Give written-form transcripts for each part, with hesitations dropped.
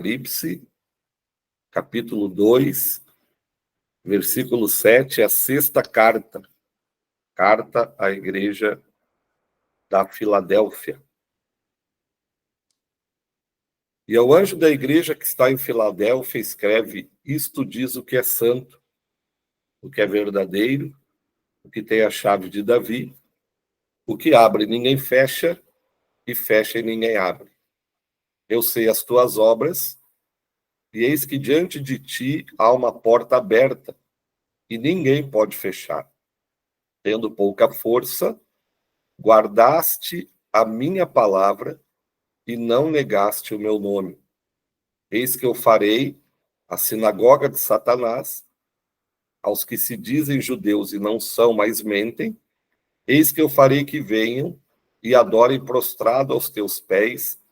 Apocalipse, capítulo 2, versículo 7, a sexta carta à igreja da Filadélfia. E ao anjo da igreja que está em Filadélfia escreve: isto diz o que é santo, o que é verdadeiro, o que tem a chave de Davi, o que abre ninguém fecha, e fecha e ninguém abre. Eu sei as tuas obras, e eis que diante de ti há uma porta aberta, e ninguém pode fechar. Tendo pouca força, guardaste a minha palavra e não negaste o meu nome. Eis que eu farei a sinagoga de Satanás, aos que se dizem judeus e não são, mas mentem, eis que eu farei que venham e adorem prostrado aos teus pés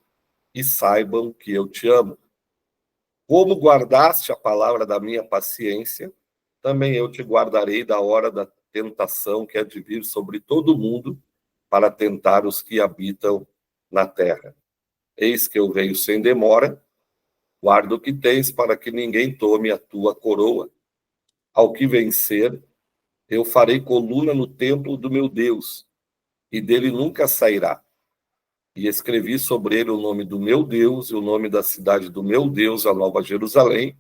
e saibam que eu te amo. Como guardaste a palavra da minha paciência, também eu te guardarei da hora da tentação que há de vir sobre todo mundo para tentar os que habitam na terra. Eis que eu venho sem demora, guarda o que tens para que ninguém tome a tua coroa. Ao que vencer, eu farei coluna no templo do meu Deus, e dele nunca sairá. E escrevi sobre ele o nome do meu Deus e o nome da cidade do meu Deus, a Nova Jerusalém,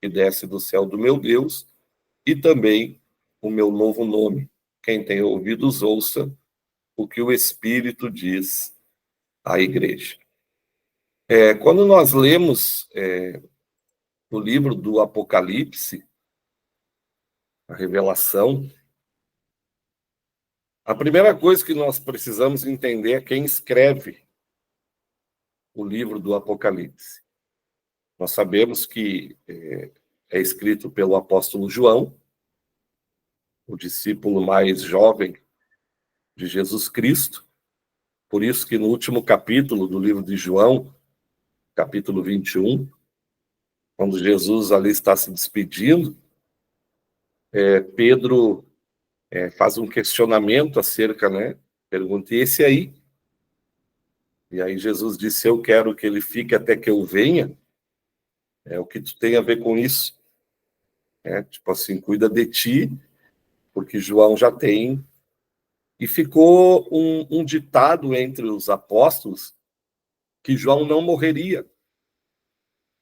que desce do céu do meu Deus, e também o meu novo nome. Quem tem ouvidos, ouça o que o Espírito diz à igreja. Quando nós lemos o livro do Apocalipse, a Revelação, a primeira coisa que nós precisamos entender é quem escreve o livro do Apocalipse. Nós sabemos que é escrito pelo apóstolo João, o discípulo mais jovem de Jesus Cristo. Por isso que no último capítulo do livro de João, capítulo 21, quando Jesus ali está se despedindo, Pedro faz um questionamento acerca, pergunta, e esse aí? E aí Jesus disse, eu quero que ele fique até que eu venha. O que tu tem a ver com isso? Tipo assim, cuida de ti, porque João já tem. E ficou um ditado entre os apóstolos que João não morreria.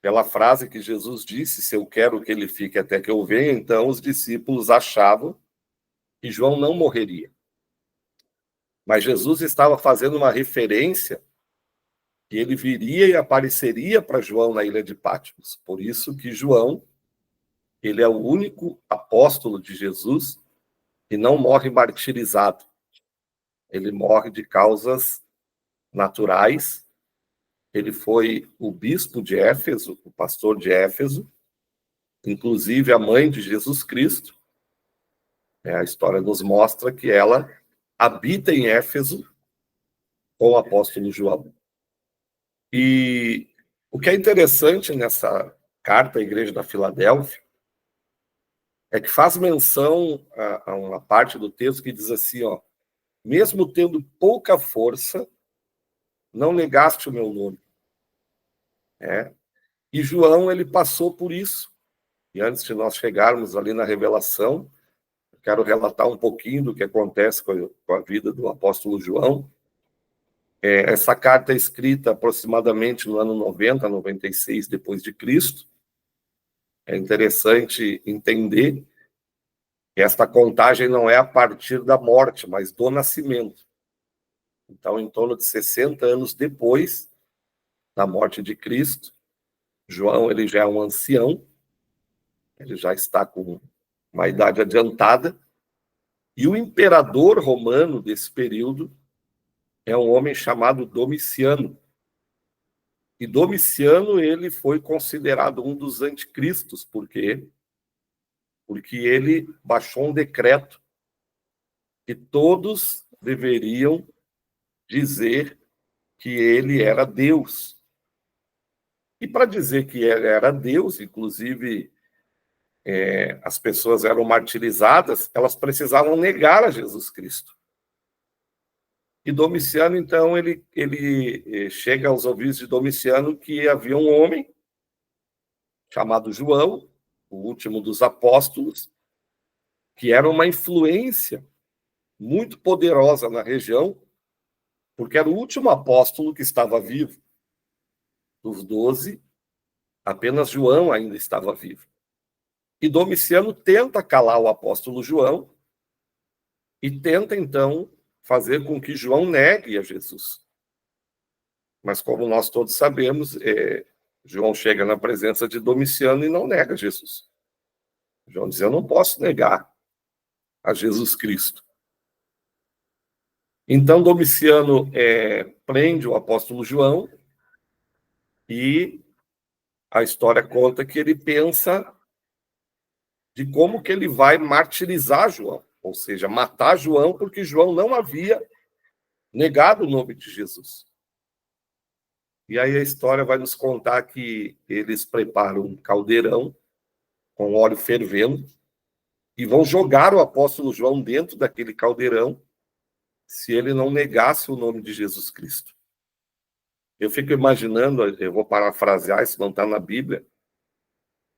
Pela frase que Jesus disse, se eu quero que ele fique até que eu venha, então os discípulos achavam que João não morreria. Mas Jesus estava fazendo uma referência que ele viria e apareceria para João na ilha de Patmos. Por isso que João, ele é o único apóstolo de Jesus que não morre martirizado. Ele morre de causas naturais. Ele foi o bispo de Éfeso, o pastor de Éfeso, inclusive a mãe de Jesus Cristo. A história nos mostra que ela habita em Éfeso com o apóstolo João. E o que é interessante nessa carta à igreja da Filadélfia é que faz menção a uma parte do texto que diz assim, mesmo tendo pouca força, não negaste o meu nome. E João, ele passou por isso. E antes de nós chegarmos ali na Revelação, eu quero relatar um pouquinho do que acontece com a vida do apóstolo João. Essa carta é escrita aproximadamente no ano 90, 96 depois de Cristo. É interessante entender que esta contagem não é a partir da morte, mas do nascimento. Então, em torno de 60 anos depois da morte de Cristo, João, ele já é um ancião, ele já está com uma idade adiantada, e o imperador romano desse período é um homem chamado Domiciano. E Domiciano, ele foi considerado um dos anticristos, porque ele baixou um decreto que todos deveriam dizer que ele era Deus. E para dizer que ele era Deus, inclusive as pessoas eram martirizadas, elas precisavam negar a Jesus Cristo. E Domiciano, então, ele chega aos ouvidos de Domiciano que havia um homem chamado João, o último dos apóstolos, que era uma influência muito poderosa na região, porque era o último apóstolo que estava vivo. Dos 12, apenas João ainda estava vivo. E Domiciano tenta calar o apóstolo João e tenta, então, fazer com que João negue a Jesus. Mas, como nós todos sabemos, João chega na presença de Domiciano e não nega Jesus. João diz: eu não posso negar a Jesus Cristo. Então, Domiciano prende o apóstolo João e a história conta que ele pensa de como que ele vai martirizar João, ou seja, matar João, porque João não havia negado o nome de Jesus. E aí a história vai nos contar que eles preparam um caldeirão com óleo fervendo e vão jogar o apóstolo João dentro daquele caldeirão se ele não negasse o nome de Jesus Cristo. Eu fico imaginando, eu vou parafrasear, isso não está na Bíblia,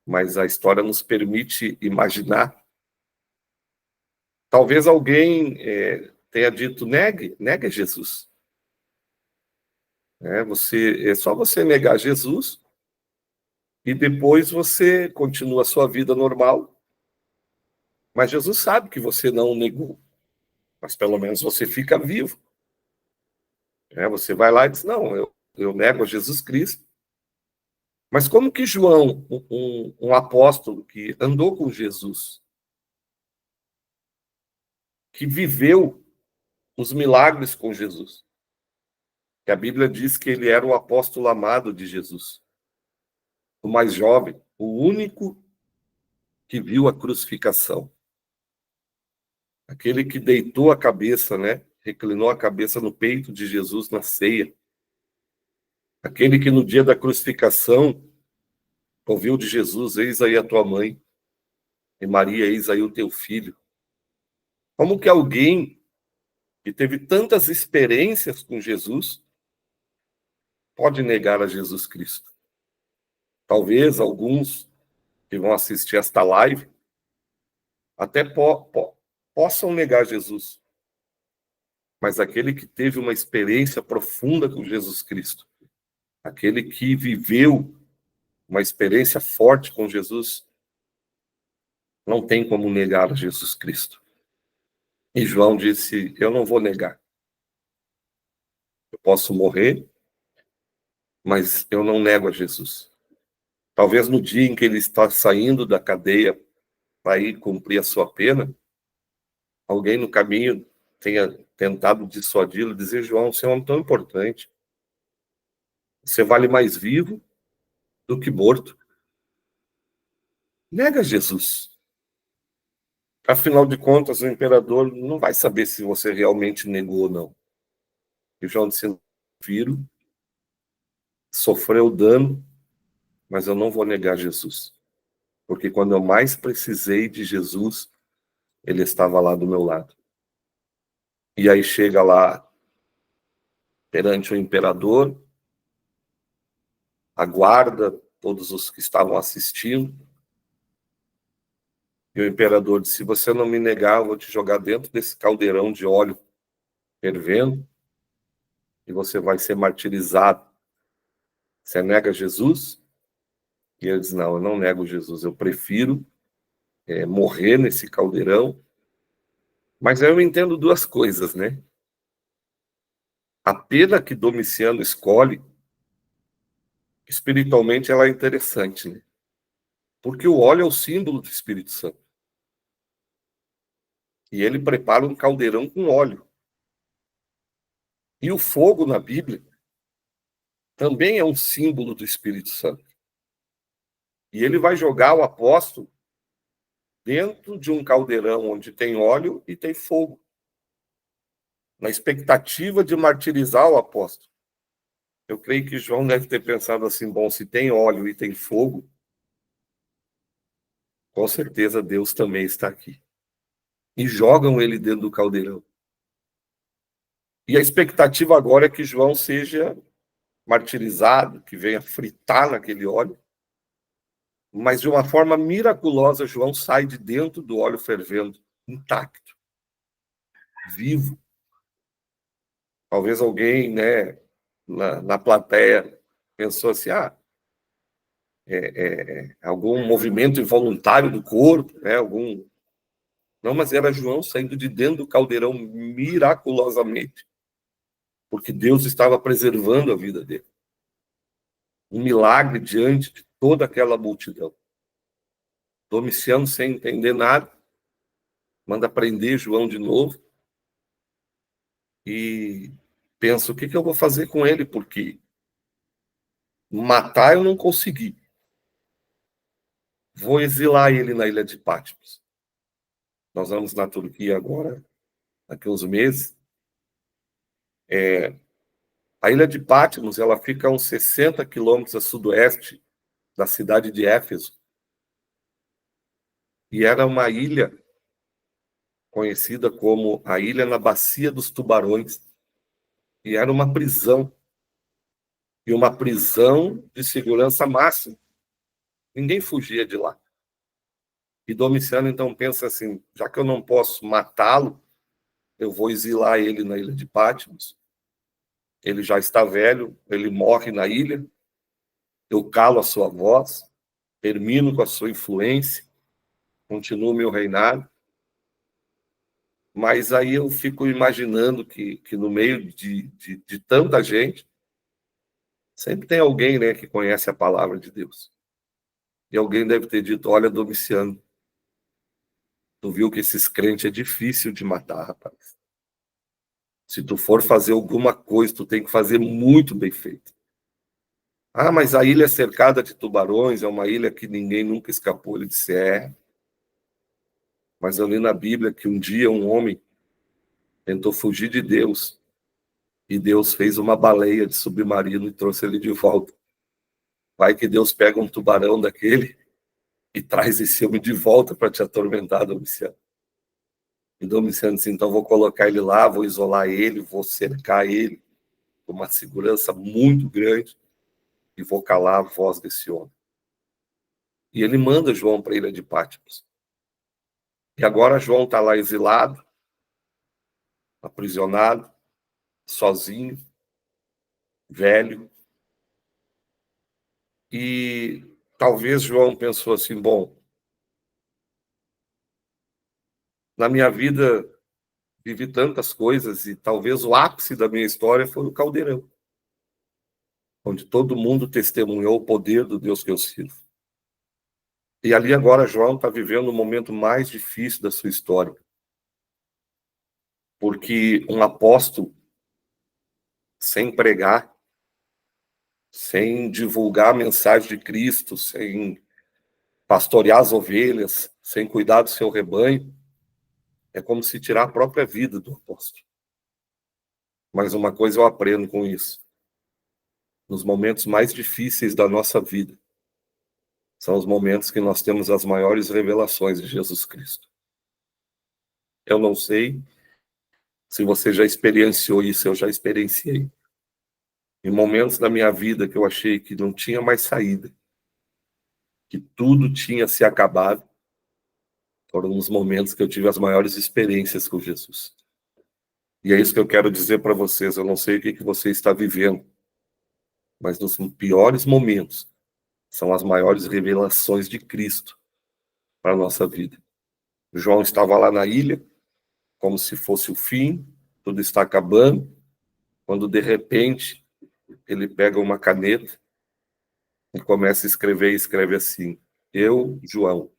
mas a história nos permite imaginar. Talvez alguém tenha dito: negue Jesus. É só você negar Jesus e depois você continua a sua vida normal. Mas Jesus sabe que você não o negou, mas pelo menos você fica vivo. Você vai lá e diz: não, eu nego a Jesus Cristo. Mas como que João, um apóstolo que andou com Jesus, que viveu os milagres com Jesus, que a Bíblia diz que ele era o apóstolo amado de Jesus, o mais jovem, o único que viu a crucificação, aquele que deitou a cabeça, reclinou a cabeça no peito de Jesus na ceia, aquele que no dia da crucificação ouviu de Jesus: eis aí a tua mãe, e Maria, eis aí o teu filho. Como que alguém que teve tantas experiências com Jesus pode negar a Jesus Cristo? Talvez alguns que vão assistir esta live até possam negar Jesus, mas aquele que teve uma experiência profunda com Jesus Cristo, aquele que viveu uma experiência forte com Jesus, não tem como negar a Jesus Cristo. E João disse: eu não vou negar. Eu posso morrer, mas eu não nego a Jesus. Talvez no dia em que ele está saindo da cadeia para ir cumprir a sua pena, alguém no caminho tenha tentado dissuadi-lo, dizer: João, você é um homem tão importante. Você vale mais vivo do que morto. Nega Jesus. Afinal de contas, o imperador não vai saber se você realmente negou ou não. E João disse: viro, sofreu dano, mas eu não vou negar Jesus. Porque quando eu mais precisei de Jesus, ele estava lá do meu lado. E aí chega lá perante o imperador, aguarda todos os que estavam assistindo. E o imperador disse: se você não me negar, eu vou te jogar dentro desse caldeirão de óleo fervendo e você vai ser martirizado. Você nega Jesus? E ele diz: não, eu não nego Jesus, eu prefiro morrer nesse caldeirão. Mas aí eu entendo duas coisas, né? A pena que Domiciano escolhe, espiritualmente, ela é interessante, né? Porque o óleo é o símbolo do Espírito Santo. E ele prepara um caldeirão com óleo. E o fogo na Bíblia também é um símbolo do Espírito Santo. E ele vai jogar o apóstolo dentro de um caldeirão onde tem óleo e tem fogo, na expectativa de martirizar o apóstolo. Eu creio que João deve ter pensado assim: bom, se tem óleo e tem fogo, com certeza Deus também está aqui. E jogam ele dentro do caldeirão. E a expectativa agora é que João seja martirizado, que venha fritar naquele óleo. Mas de uma forma miraculosa, João sai de dentro do óleo fervendo, intacto, vivo. Talvez alguém, né, na plateia pensou assim, algum movimento involuntário do corpo, né, algum... Não, mas era João saindo de dentro do caldeirão miraculosamente, porque Deus estava preservando a vida dele. Um milagre diante de toda aquela multidão. Domiciano, sem entender nada, manda prender João de novo e pensa, o que eu vou fazer com ele? Porque matar eu não consegui. Vou exilar ele na ilha de Patmos. Nós vamos na Turquia agora, daqui a uns meses. A ilha de Patmos, ela fica a uns 60 quilômetros a sudoeste da cidade de Éfeso. E era uma ilha conhecida como a Ilha na Bacia dos Tubarões. E era uma prisão. E uma prisão de segurança máxima. Ninguém fugia de lá. E Domiciano, então, pensa assim, já que eu não posso matá-lo, eu vou exilar ele na ilha de Patmos. Ele já está velho, ele morre na ilha, eu calo a sua voz, termino com a sua influência, continuo meu reinado. Mas aí eu fico imaginando que no meio de tanta gente, sempre tem alguém, né, que conhece a palavra de Deus. E alguém deve ter dito, olha, Domiciano, tu viu que esses crentes é difícil de matar, rapaz. Se tu for fazer alguma coisa, tu tem que fazer muito bem feito. Mas a ilha é cercada de tubarões, é uma ilha que ninguém nunca escapou. Ele disse, mas eu li na Bíblia que um dia um homem tentou fugir de Deus e Deus fez uma baleia de submarino e trouxe ele de volta. Vai que Deus pega um tubarão daquele e traz esse homem de volta para te atormentar, Domiciano. E Domiciano disse, então vou colocar ele lá, vou isolar ele, vou cercar ele com uma segurança muito grande e vou calar a voz desse homem. E ele manda João para a ilha de Patmos. E agora João está lá exilado, aprisionado, sozinho, velho. E talvez João pensou assim, bom, na minha vida vivi tantas coisas e talvez o ápice da minha história foi o caldeirão, onde todo mundo testemunhou o poder do Deus que eu sirvo. E ali agora João está vivendo o momento mais difícil da sua história, porque um apóstolo sem pregar, sem divulgar a mensagem de Cristo, sem pastorear as ovelhas, sem cuidar do seu rebanho, é como se tirar a própria vida do apóstolo. Mas uma coisa eu aprendo com isso. Nos momentos mais difíceis da nossa vida, são os momentos que nós temos as maiores revelações de Jesus Cristo. Eu não sei se você já experienciou isso, eu já experienciei. Em momentos da minha vida que eu achei que não tinha mais saída, que tudo tinha se acabado, foram os momentos que eu tive as maiores experiências com Jesus. E é isso que eu quero dizer para vocês. Eu não sei o que você está vivendo, mas nos piores momentos são as maiores revelações de Cristo para a nossa vida. João estava lá na ilha, como se fosse o fim, tudo está acabando, quando de repente ele pega uma caneta e começa a escrever, e escreve assim: eu, João,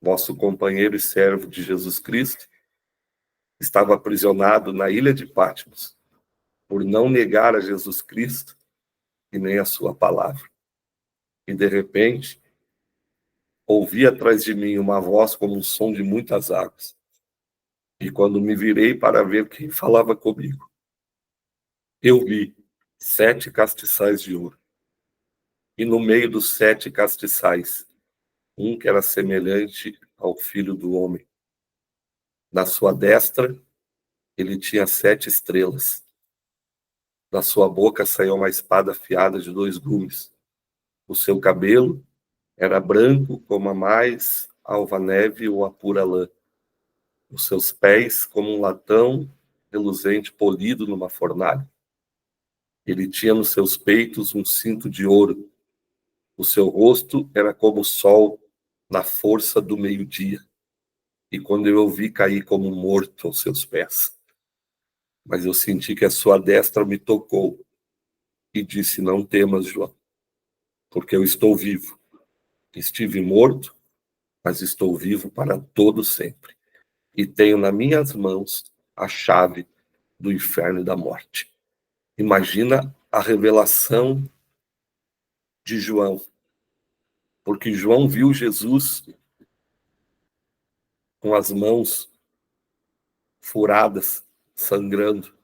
vosso companheiro e servo de Jesus Cristo, estava aprisionado na ilha de Patmos por não negar a Jesus Cristo e nem a sua palavra. E de repente, ouvi atrás de mim uma voz como um som de muitas águas. E quando me virei para ver quem falava comigo, eu vi 7 castiçais de ouro. E no meio dos 7 castiçais, um que era semelhante ao Filho do Homem. Na sua destra, ele tinha 7 estrelas. Da sua boca saiu uma espada afiada de 2 gumes. O seu cabelo Era branco como a mais alva neve ou a pura lã. Os seus pés como um latão reluzente polido numa fornalha. Ele tinha nos seus peitos um cinto de ouro. O seu rosto era como o sol na força do meio-dia. E quando eu o vi, caí como morto aos seus pés. Mas eu senti que a sua destra me tocou e disse: não temas, João, porque eu estou vivo. Estive morto, mas estou vivo para todo sempre. E tenho nas minhas mãos a chave do inferno e da morte. Imagina a revelação de João, porque João viu Jesus com as mãos furadas, sangrando.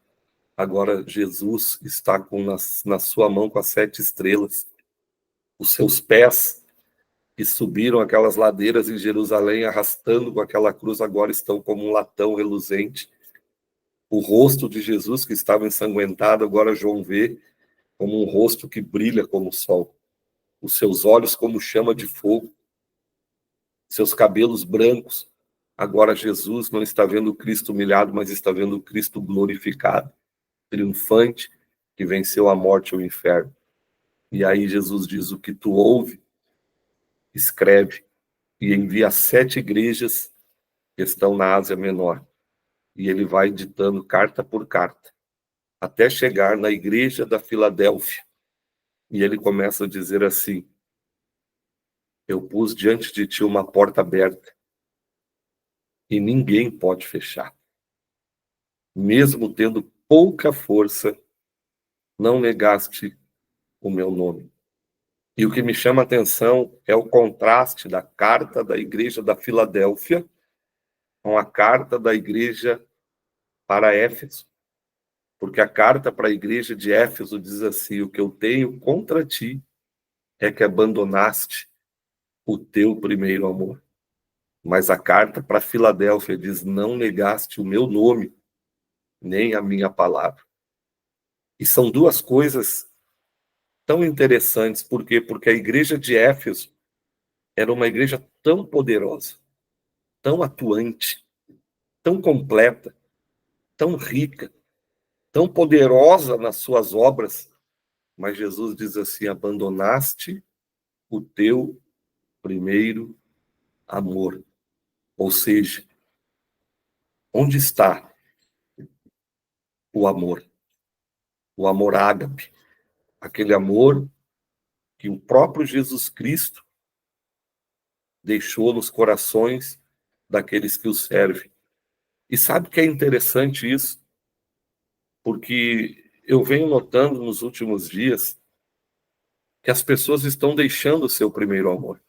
Agora Jesus está na sua mão com as 7 estrelas. Os seus pés, que subiram aquelas ladeiras em Jerusalém, arrastando com aquela cruz, agora estão como um latão reluzente. O rosto de Jesus, que estava ensanguentado, agora João vê como um rosto que brilha como o sol. Os seus olhos como chama de fogo. Seus cabelos brancos. Agora Jesus não está vendo o Cristo humilhado, mas está vendo o Cristo glorificado, triunfante, que venceu a morte e o inferno. E aí Jesus diz: o que tu ouve, escreve e envia a 7 igrejas que estão na Ásia Menor. E ele vai ditando carta por carta, até chegar na igreja da Filadélfia. E ele começa a dizer assim: eu pus diante de ti uma porta aberta e ninguém pode fechar. Mesmo tendo pouca força, não negaste o meu nome. E o que me chama a atenção é o contraste da carta da igreja da Filadélfia com a carta da igreja para Éfeso. Porque a carta para a igreja de Éfeso diz assim: o que eu tenho contra ti é que abandonaste o teu primeiro amor. Mas a carta para Filadélfia diz: não negaste o meu nome, nem a minha palavra. E são duas coisas tão interessantes. Por quê? Porque a igreja de Éfeso era uma igreja tão poderosa, tão atuante, tão completa, tão rica, tão poderosa nas suas obras. Mas Jesus diz assim: abandonaste o teu primeiro amor. Ou seja, onde está o amor? O amor ágape, aquele amor que o próprio Jesus Cristo deixou nos corações daqueles que o servem. E sabe que é interessante isso? Porque eu venho notando nos últimos dias que as pessoas estão deixando o seu primeiro amor.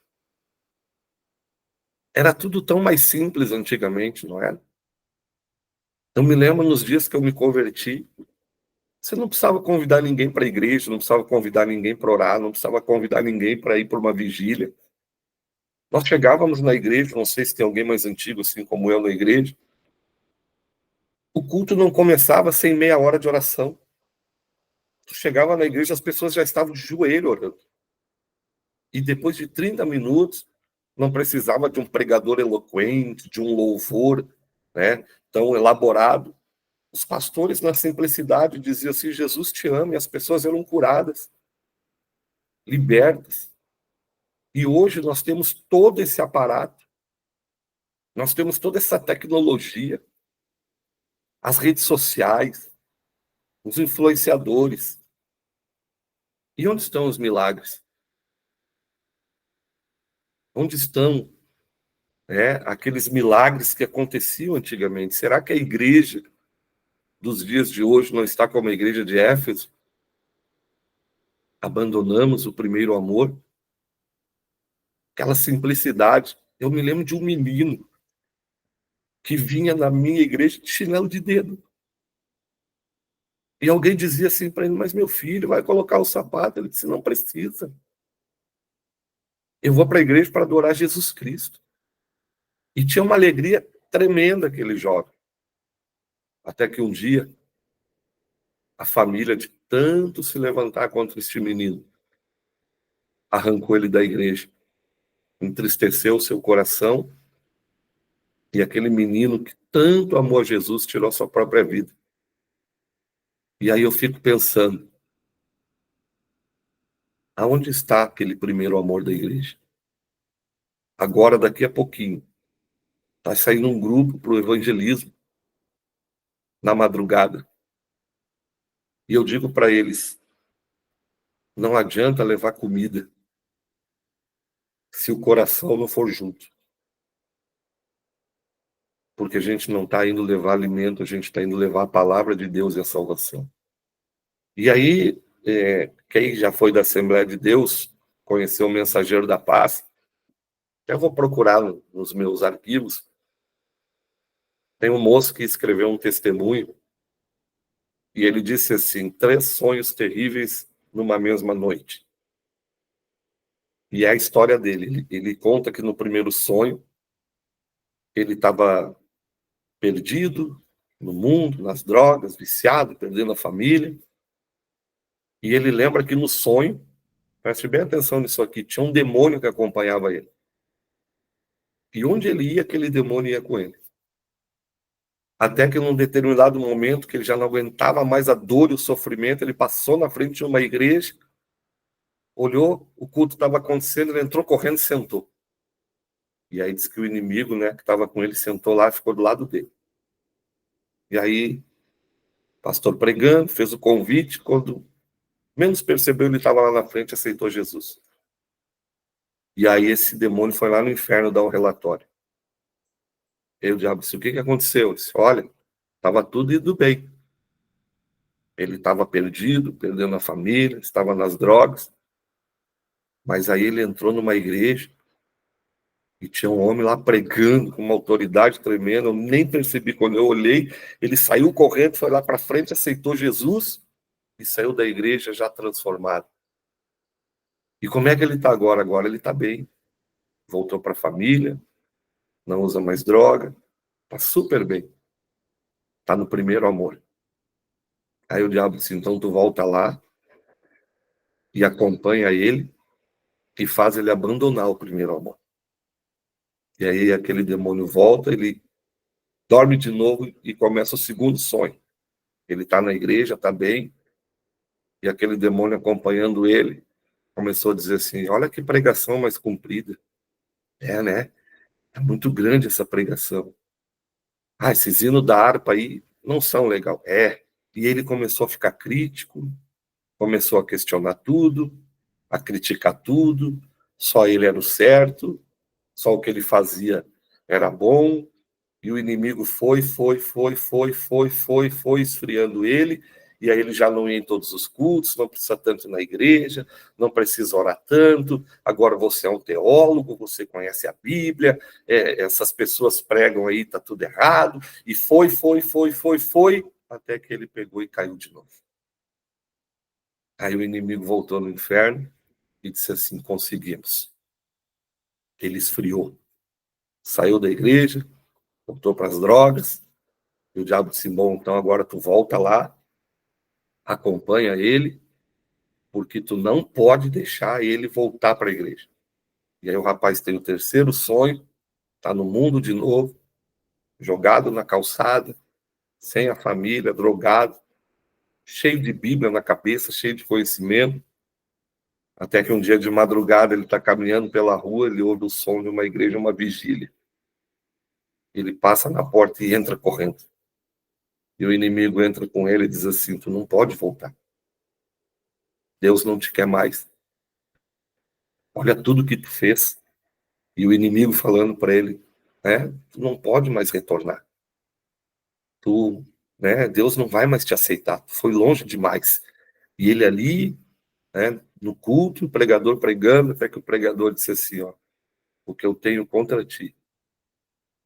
Era tudo tão mais simples antigamente, não era? Eu me lembro nos dias que eu me converti, você não precisava convidar ninguém para a igreja, não precisava convidar ninguém para orar, não precisava convidar ninguém para ir para uma vigília. Nós chegávamos na igreja, não sei se tem alguém mais antigo assim como eu na igreja, o culto não começava sem meia hora de oração. Tu chegava na igreja, as pessoas já estavam de joelho orando. E depois de 30 minutos, não precisava de um pregador eloquente, de um louvor, né, tão elaborado. Os pastores, na simplicidade, diziam assim: Jesus te ama, e as pessoas eram curadas, libertas. E hoje nós temos todo esse aparato, nós temos toda essa tecnologia, as redes sociais, os influenciadores. E onde estão os milagres? Onde estão, aqueles milagres que aconteciam antigamente? Será que a igreja dos dias de hoje não está como a igreja de Éfeso? Abandonamos o primeiro amor? Aquela simplicidade. Eu me lembro de um menino que vinha na minha igreja de chinelo de dedo. E alguém dizia assim para ele: mas meu filho, vai colocar o sapato. Ele disse: não precisa. Eu vou para a igreja para adorar Jesus Cristo. E tinha uma alegria tremenda aquele jovem. Até que um dia, a família, de tanto se levantar contra este menino, arrancou ele da igreja entristeceu o seu coração, e aquele menino que tanto amou a Jesus tirou a sua própria vida. E aí eu fico pensando, aonde está aquele primeiro amor da igreja? Agora, daqui a pouquinho, vai sair um grupo para o evangelismo, na madrugada. E eu digo para eles, não adianta levar comida se o coração não for junto. Porque a gente não está indo levar alimento, a gente está indo levar a palavra de Deus e a salvação. E aí, quem já foi da Assembleia de Deus, conheceu o Mensageiro da Paz, eu vou procurar nos meus arquivos, tem um moço que escreveu um testemunho, e ele disse assim, 3 sonhos terríveis numa mesma noite. E é a história dele. Ele conta que no primeiro sonho, ele estava perdido no mundo, nas drogas, viciado, perdendo a família. E ele lembra que no sonho, preste bem atenção nisso aqui, tinha um demônio que acompanhava ele. E onde ele ia, aquele demônio ia com ele. Até que num determinado momento, que ele já não aguentava mais a dor e o sofrimento, ele passou na frente de uma igreja, olhou, o culto estava acontecendo, ele entrou correndo e sentou. E aí diz que o inimigo, né, que estava com ele, sentou lá e ficou do lado dele. E aí, o pastor pregando, fez o convite, quando menos percebeu, ele estava lá na frente e aceitou Jesus. E aí esse demônio foi lá no inferno dar um relatório. E o diabo disse, o que aconteceu? Ele disse, olha, estava tudo indo bem. Ele estava perdido, perdendo a família, estava nas drogas. Mas aí ele entrou numa igreja e tinha um homem lá pregando com uma autoridade tremenda. Eu nem percebi. Quando eu olhei, ele saiu correndo, foi lá para frente, aceitou Jesus e saiu da igreja já transformado. E como é que ele está agora? Agora ele está bem. Voltou para a família, não usa mais droga, está super bem. Está no primeiro amor. Aí o diabo disse, então tu volta lá e acompanha ele e faz ele abandonar o primeiro amor. E aí aquele demônio volta, ele dorme de novo e começa o segundo sonho. Ele está na igreja, está bem, e aquele demônio acompanhando ele começou a dizer assim, olha que pregação mais comprida. É, né? É muito grande essa pregação. Ah, esses hinos da harpa aí não são legal. É. E ele começou a ficar crítico, começou a questionar tudo, a criticar tudo, só ele era o certo, só o que ele fazia era bom, e o inimigo foi esfriando ele, e aí ele já não ia em todos os cultos, não precisa tanto ir na igreja, não precisa orar tanto, agora você é um teólogo, você conhece a Bíblia, essas pessoas pregam aí, tá tudo errado, e foi, até que ele pegou e caiu de novo. Aí o inimigo voltou no inferno e disse assim, conseguimos. Ele esfriou, saiu da igreja, voltou para as drogas, e o diabo disse, bom, então agora tu volta lá, acompanha ele, porque tu não pode deixar ele voltar para a igreja. E aí o rapaz tem o terceiro sonho, está no mundo de novo, jogado na calçada, sem a família, drogado, cheio de Bíblia na cabeça, cheio de conhecimento, até que um dia de madrugada ele está caminhando pela rua, ele ouve o som de uma igreja, uma vigília. Ele passa na porta e entra correndo. E o inimigo entra com ele e diz assim, tu não pode voltar. Deus não te quer mais. Olha tudo que tu fez. E o inimigo falando para ele, né? Tu não pode mais retornar. Tu, né? Deus não vai mais te aceitar. Tu foi longe demais. E ele ali, né? No culto, o pregador pregando, até que o pregador disse assim, ó, o que eu tenho contra ti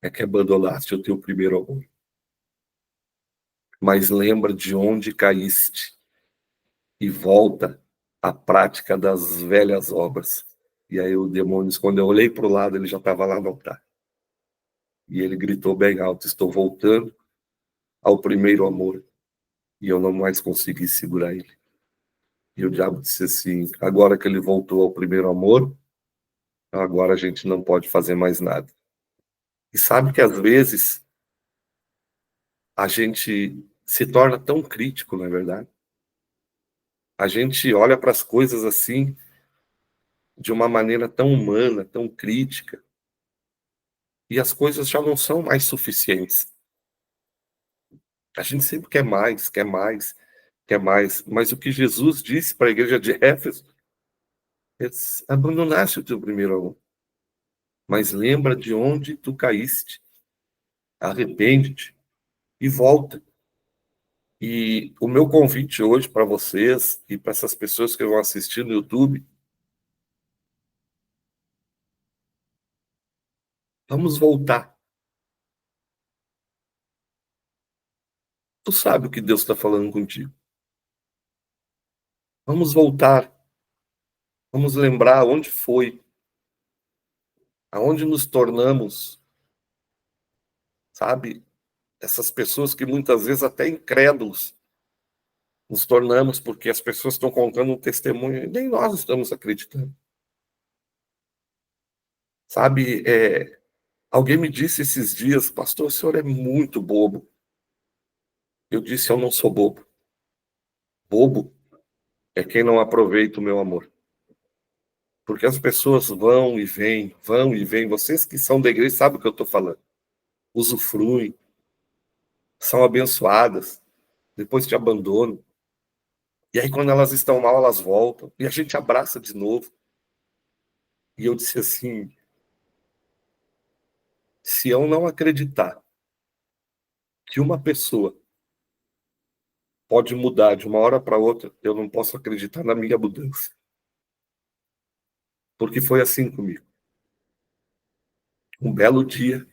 é que abandonaste o teu primeiro amor. Mas lembra de onde caíste e volta à prática das velhas obras. E aí o demônio, quando eu olhei para o lado, ele já estava lá no altar. E ele gritou bem alto, estou voltando ao primeiro amor. E eu não mais consegui segurar ele. E o diabo disse assim, agora que ele voltou ao primeiro amor, agora a gente não pode fazer mais nada. E sabe que às vezes a gente se torna tão crítico, não é verdade? A gente olha para as coisas assim, de uma maneira tão humana, tão crítica, e as coisas já não são mais suficientes. A gente sempre quer mais, quer mais, quer mais. Mas o que Jesus disse para a igreja de Éfeso é: abandonaste o teu primeiro amor. Mas lembra de onde tu caíste, arrepende-te e volta. E o meu convite hoje para vocês e para essas pessoas que vão assistir no YouTube, vamos voltar. Tu sabe o que Deus está falando contigo. Vamos voltar. Vamos lembrar onde foi, aonde nos tornamos, sabe? Essas pessoas que muitas vezes até incrédulos nos tornamos, porque as pessoas estão contando um testemunho e nem nós estamos acreditando. Sabe, alguém me disse esses dias: pastor, o senhor é muito bobo. Eu disse: eu não sou bobo. Bobo é quem não aproveita o meu amor. Porque as pessoas vão e vêm, vão e vêm. Vocês que são da igreja sabem o que eu estou falando. Usufruem, são abençoadas, depois te abandonam. E aí, quando elas estão mal, elas voltam. E a gente abraça de novo. E eu disse assim: se eu não acreditar que uma pessoa pode mudar de uma hora para outra, eu não posso acreditar na minha mudança. Porque foi assim comigo. Um belo dia,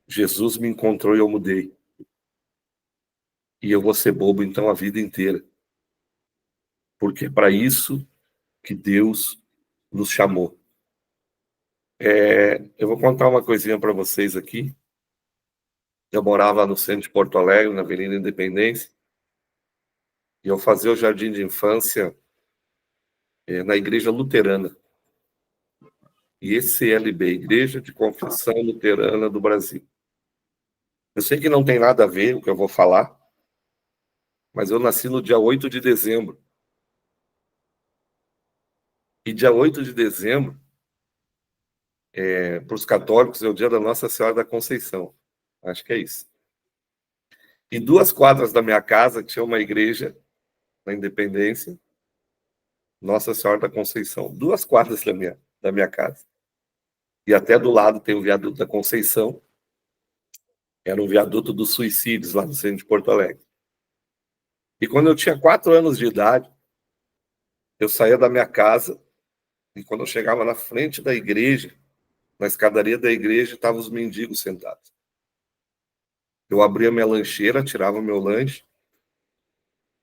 Jesus me encontrou e eu mudei. E eu vou ser bobo então a vida inteira. Porque é para isso que Deus nos chamou. Eu vou contar uma coisinha para vocês aqui. Eu morava no centro de Porto Alegre, na Avenida Independência, e eu fazia o jardim de infância na Igreja Luterana. ICLB, Igreja de Confissão Luterana do Brasil. Eu sei que não tem nada a ver o que eu vou falar, mas eu nasci no dia 8 de dezembro. E dia 8 de dezembro, para os católicos, é o dia da Nossa Senhora da Conceição. Acho que é isso. E 2 quadras da minha casa tinha uma igreja na Independência, Nossa Senhora da Conceição. 2 quadras da minha casa. E até do lado tem o viaduto da Conceição. Era um viaduto dos suicídios lá no centro de Porto Alegre. E quando eu tinha 4 anos de idade, eu saía da minha casa e quando eu chegava na frente da igreja, na escadaria da igreja, estavam os mendigos sentados. Eu abria minha lancheira, tirava meu lanche,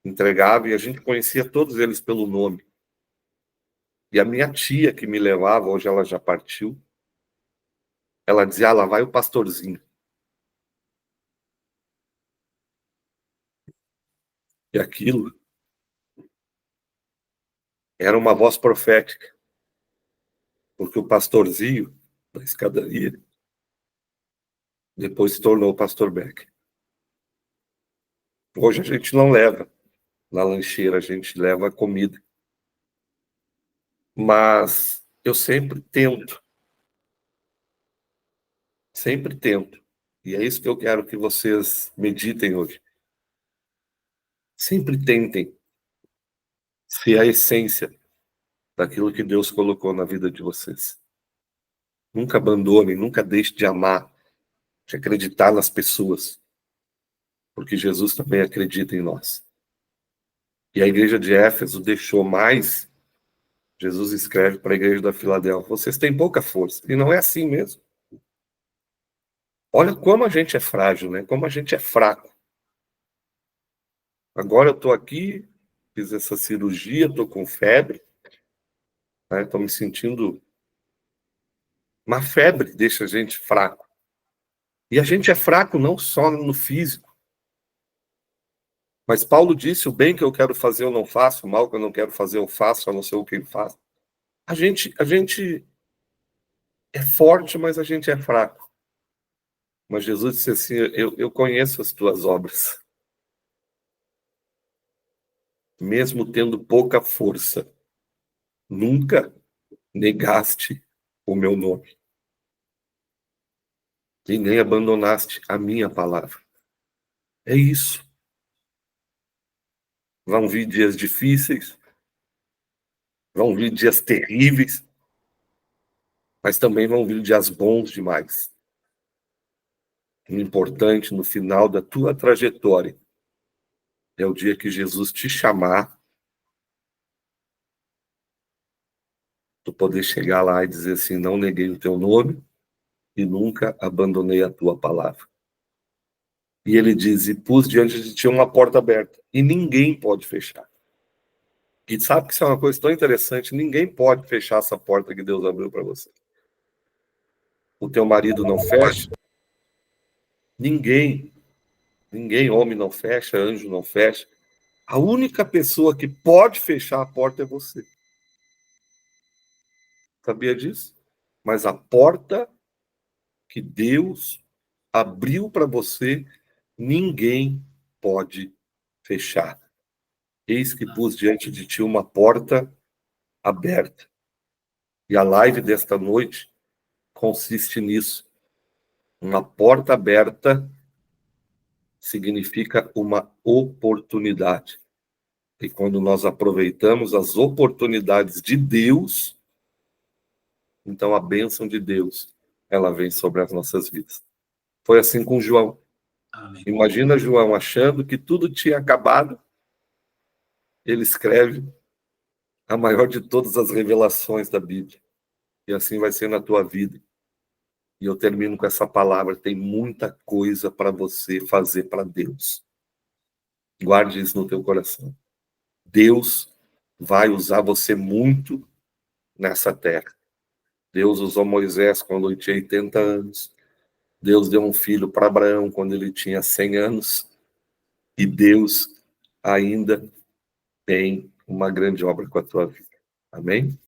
entregava, e a gente conhecia todos eles pelo nome. E a minha tia que me levava, hoje ela já partiu, ela dizia: lá vai o pastorzinho. E aquilo era uma voz profética, porque o pastorzinho da escadaria depois se tornou o pastor Beck. Hoje a gente não leva na lancheira, a gente leva comida. Mas eu sempre tento. E é isso que eu quero que vocês meditem hoje. Sempre tentem ser a essência daquilo que Deus colocou na vida de vocês. Nunca abandonem, nunca deixe de amar, de acreditar nas pessoas, porque Jesus também acredita em nós. E a igreja de Éfeso deixou mais. Jesus escreve para a igreja da Filadélfia: vocês têm pouca força. E não é assim mesmo. Olha como a gente é frágil, né? Como a gente é fraco. Agora eu estou aqui, fiz essa cirurgia, estou com febre, né? Estou me sentindo... Uma febre deixa a gente fraco. E a gente é fraco não só no físico. Mas Paulo disse: o bem que eu quero fazer eu não faço, o mal que eu não quero fazer eu faço, a não ser o que ele faz. A gente é forte, mas a gente é fraco. Mas Jesus disse assim: eu conheço as tuas obras. Mesmo tendo pouca força, nunca negaste o meu nome. E nem abandonaste a minha palavra. É isso. Vão vir dias difíceis, vão vir dias terríveis, mas também vão vir dias bons demais. O importante no final da tua trajetória é o dia que Jesus te chamar, tu poder chegar lá e dizer assim: não neguei o teu nome e nunca abandonei a tua palavra. E ele diz: e pus diante de ti uma porta aberta, e ninguém pode fechar. E sabe que isso é uma coisa tão interessante, ninguém pode fechar essa porta que Deus abriu para você. O teu marido não fecha, ninguém, homem não fecha, anjo não fecha. A única pessoa que pode fechar a porta é você. Sabia disso? Mas a porta que Deus abriu para você, ninguém pode fechar. Eis que pus diante de ti uma porta aberta. E a live desta noite consiste nisso. Uma porta aberta significa uma oportunidade. E quando nós aproveitamos as oportunidades de Deus, então a bênção de Deus, ela vem sobre as nossas vidas. Foi assim com João. Amém. Imagina João achando que tudo tinha acabado. Ele escreve a maior de todas as revelações da Bíblia. E assim vai ser na tua vida. E eu termino com essa palavra: tem muita coisa para você fazer para Deus. Guarde isso no teu coração. Deus vai usar você muito nessa terra. Deus usou Moisés quando ele tinha 80 anos. Deus deu um filho para Abraão quando ele tinha 100 anos. E Deus ainda tem uma grande obra com a tua vida. Amém?